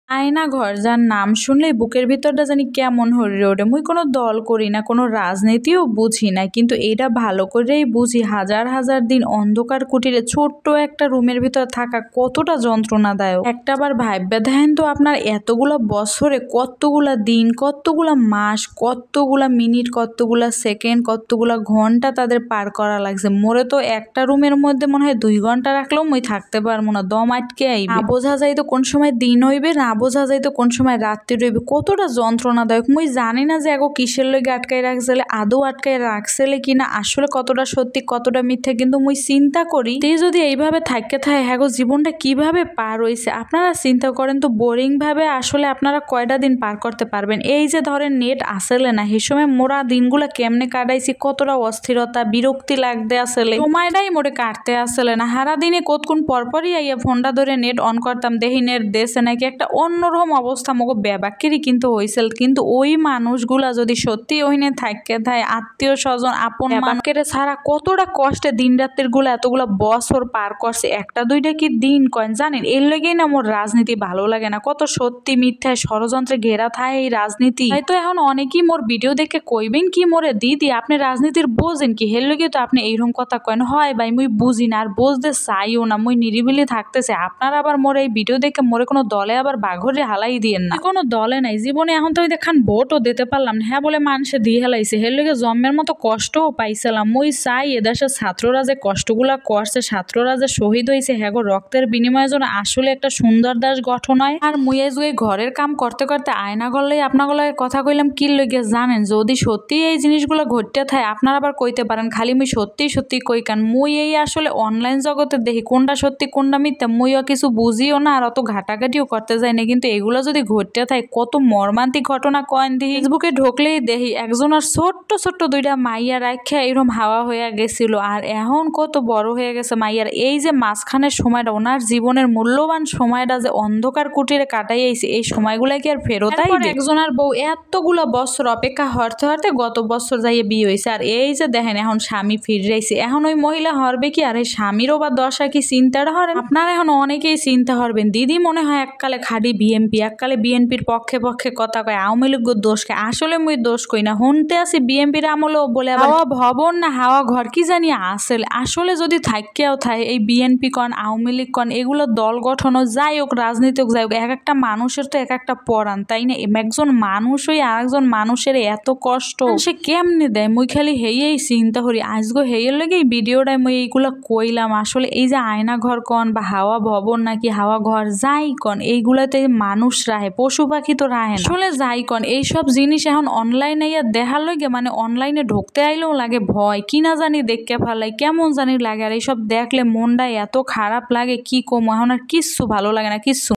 আয়না ঘর যার নাম শুনলেই বুকের ভিতরটা জানি কেমন হরিয়ে ওঠে। মুই কোনো দল করি না, কোনো রাজনীতিও বুঝি না, কিন্তু এইটা ভালো করেই বুঝি হাজার হাজার দিন অন্ধকার কুটিরে ছোট্ট একটা রুমের ভিতর থাকা কতটা যন্ত্রণাদায়ক। একটাবার ভাইব্যা দেখেন তো আপনার এতগুলা বছরে কতগুলা দিন, কতগুলা মাস, কতগুলা মিনিট, কতগুলা সেকেন্ড, কতগুলা ঘন্টা তাদের পার করা লাগছে। মোরে তো একটা রুমের মধ্যে মনে হয় 2 ঘন্টা রাখলেও মুই থাকতে পারবো না, দম আটকে আইবে। না বোঝা যায় তো কোন সময় দিন হইবে, না বোঝা যায় তো কোন সময় রাত্রি রইবে। কতটা যন্ত্রণাদায়ক। মুই জানি না যে এগো কিসের লগে আটকাই রাখছিলে, আদৌ আটকাই রাখছিলে কিনা, আসলে কতটা সত্যি কতটা মিথ্যা, কিন্তু মুই চিন্তা করি তে যদি এইভাবে থাকতে থাকে হ্যাগো জীবনটা কিভাবে পার হইছে। আপনারা চিন্তা করেন তো বোরিং ভাবে আসলে আপনারা কয়টা দিন পার করতে পারবেন। এই যে ধরেন নেট আসলে না, সেই সময় মোরা দিনগুলা কেমনে কাটাইছি, কতটা অস্থিরতা বিরক্তি লাগতে আসলে, সময়টাই মোরে কাটতে আসলে না। হারা দিনে কতক্ষণ পরপরই আইয়া ফোনটা ধরে নেট অন করতাম, দেখি নেট দেশে নাকি একটা অন্যরকম অবস্থা মগো ব্যাবাকেরই কিন্তু হয়েছিল। কিন্তু ওই মানুষগুলা যদি সত্যি ওইনে থাকতে থাকে, আত্মীয় স্বজন আপন মানুষের ছাড়া কতটা কষ্টে দিন রাত্রির গুলা এতগুলা বছর পার করছে, একটা দুইটা কি দিন কয়েন জানেন। এর লেগেই না মোর রাজনীতি ভালো লাগে না, কত সত্যি মিথ্যায় ষড়যন্ত্রে ঘেরা থাকে এই রাজনীতি। হয়তো এখন অনেকেই মোর ভিডিও দেখে কইবেন কি মোরে দিদি আপনি রাজনীতির বোঝেন কি, হের লেগে তো আপনি এইরকম কথা কয়েন। হয় ভাই মুই বুঝি না আর বুঝতে চাইও না, মুই নিরিবিলি থাকতেছে। আপনারা আবার মোর এই ভিডিও দেখে মোরে কোনো দলে আবার বাঘরে হালাই দিয়েন না। কোনো দলে নাই জীবনে, এখন তো দেখান ভোটও দিতে পারলাম না, হ্যাঁ বলে মানুষে দিয়ে হেলাইছে। হের লেগে জন্মের মতো কষ্টও পাইছিলাম। মুই চাই এদেশের ছাত্ররা যে কষ্টগুলা করছে, ছাত্ররা যে শহীদ হয়েছে, হ্যাঁ রক্তের বিনিময়ে যেন আসলে একটা সুন্দর দেশ গঠন হয়। আর মুই এই ঘরের কাম করতে করতে আয়না গলেই আপনাগুলো কথা কইলাম কি লইগে জানেন, যদি সত্যি এই জিনিসগুলো ঘটতে থাকে আপনারা আবার কইতে পারেন খালি মুই সত্যি সত্যি কই কান। মুই এই আসলে অনলাইন জগতে দেখি কোনটা সত্যি কোনটা মিথ্যা, মুইও কিছু বুঝিও না আর অত ঘাটাঘাটিও করতে যাই না। কিন্তু এগুলো যদি ঘটতে থাকে কত মর্মান্তিক ঘটনা কয়েন দেখি। ফেসবুকে ঢুকলেই দেখি একজনের ছোট্ট ছোট্ট 2টা মাইয়া রাখা এরকম হাওয়া হয়ে গেছিল, আর এখন কত বড় হয়ে গেছে মাইয়ার। এই যে মাঝখানের সময়টা ওনার জীবনের মূল্যবান সময়টা যে অন্ধকার কুটিরে কাটাই আইছে, এই সময়গুলা কি আর ফেরত আইবে? একজনের বউ এতগুলা বছর অপেক্ষা হরতে হরতে গত বছর যাইয়ে বিয়ে হয়েছে, আর এই যে দেখেন এখন স্বামী ফিরে আইছে। এখন ওই মহিলা হরবে কি, আর এই স্বামীরও বা দশা কি চিন্তাটা হরেন আপনারা। এখন অনেকেই চিন্তা হরবেন দিদি মনে হয় এককালে খাড়ি বিএনপি, এককালে বিএনপির পক্ষে পক্ষে কথা কয়, আওয়ামী লীগ দোষ খায়। আসলে মুই দোষ কই না, শুনতে আসি বিএনপির আমলেও বলে হাওয়া ভবন না হাওয়া ঘর কি জানি আসলে। আসলে যদি থাকেও থাকে এই বিএনপি কন আওয়ামী লীগ কন এগুলো দল গঠনও যাই হোক, রাজনীতি হোক যাই হোক, এক একটা মানুষের তো এক একটা পরাণ, তাই না? একজন মানুষ হই আরেকজন মানুষের এত কষ্ট সে কেমনে দেয়, মুই খালি হেয়েই চিন্তা করি। আজগো হেয়ের লেগে এই ভিডিওটাই মুই এইগুলো কইলাম। আসলে এই যে আয়না ঘর কন বা হাওয়া ভবন নাকি হাওয়া ঘর যাই কন, এইগুলাতে মানুষ রাহে, পশু পাখি তো রাহে না। আসলে যাই কন এইসব জিনিস এখন অনলাইনে দেখার লগে মানে অনলাইনে ঢুকতে আইলেও লাগে ভয়, কি না জানি দেখতে ফেলাই কেমন জানি লাগে। আর এইসব দেখলে মনটা এত খারাপ লাগে কি কম, এখন আর কিচ্ছু ভালো লাগে না কিচ্ছু।